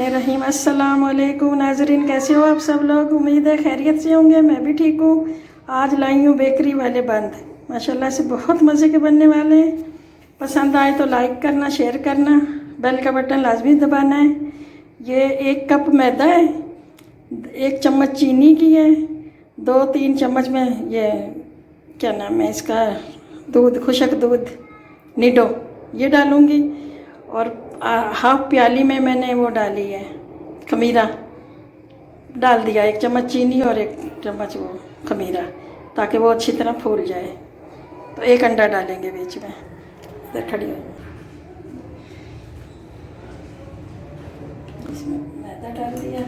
बिस्मिल्लाहिर्रहमानिर्रहीम। अस्सलाम वालेकुम नाज़रीन, कैसे हो आप सब लोग? उम्मीद है खैरियत से होंगे। मैं भी ठीक हूँ। आज लाई हूँ बेकरी वाले बंद, माशाल्लाह से बहुत मज़े के बनने वाले हैं। पसंद आए तो लाइक करना, शेयर करना, बेल का बटन लाजमी दबाना है। ये 1 कप मैदा है, 1 चम्मच चीनी की है, 2-3 चम्मच में ये क्या नाम है इसका, दूध, खुशक दूध निडो, ये डालूँगी। और हाफ प्याली में मैंने वो डाली है खमीरा, डाल दिया 1 चम्मच चीनी और 1 चम्मच वो खमीरा, ताकि वो अच्छी तरह फूल जाए। तो 1 अंडा डालेंगे बीच में। इधर खड़ी हो, इसमें मैदा डाल दिया,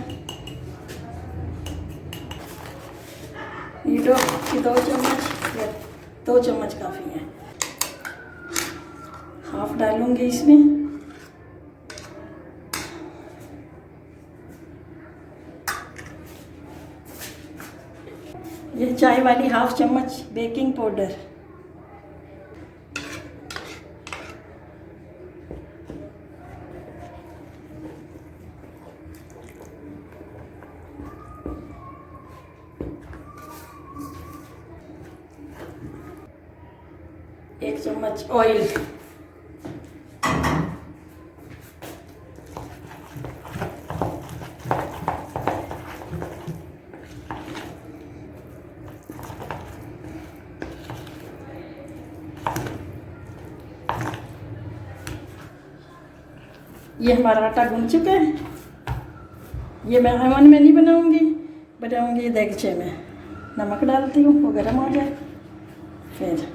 नीडो की 2 चम्मच या 2 चम्मच काफ़ी है। हाफ डालूंगी इसमें। ये चाय वाली हाफ चम्मच बेकिंग पाउडर, एक चम्मच ऑयल, ये हमारा आटा गूंथ चुका है। ये मैं ओवन में नहीं बनाऊंगी देगचे में। नमक डालती हूँ, वो गर्म हो जाए। फिर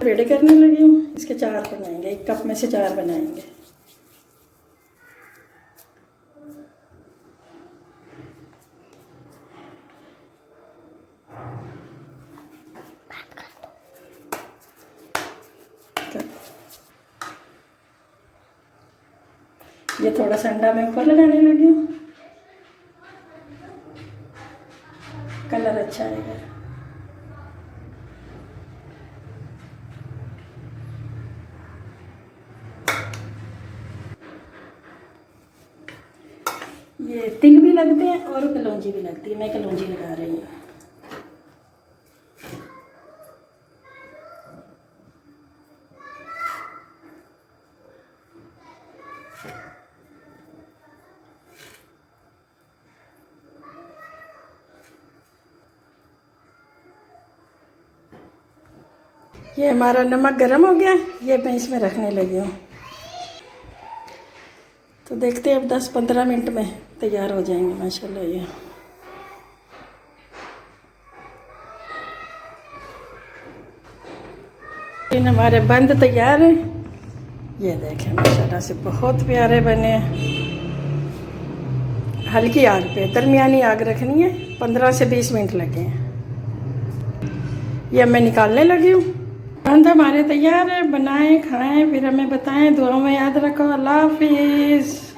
रेडी करने लगी हूँ। इसके 4 बनाएंगे, 1 कप में से 4 बनाएंगे। ये थोड़ा सा अंडा में ऊपर लगाने लगी हूँ, कलर अच्छा आएगा। ये तिल भी लगते हैं और कलौंजी भी लगती है। मैं कलौंजी लगा रही हूँ। ये हमारा नमक गरम हो गया, ये मैं इसमें रखने लगी हूँ। तो देखते हैं अब 10-15 मिनट में तैयार हो जाएंगे माशाल्लाह। ये हमारे बंद तैयार है। ये देखें माशाल्लाह से बहुत प्यारे बने हैं। हल्की आग पे, दरमियानी आग रखनी है। 15 से 20 मिनट लगे हैं। ये मैं निकालने लगी हूँ। बंद हमारे तैयार है। बनाएं, खाएं, फिर हमें बताएं। दुआ में याद रखो। अल्लाह हाफिज़।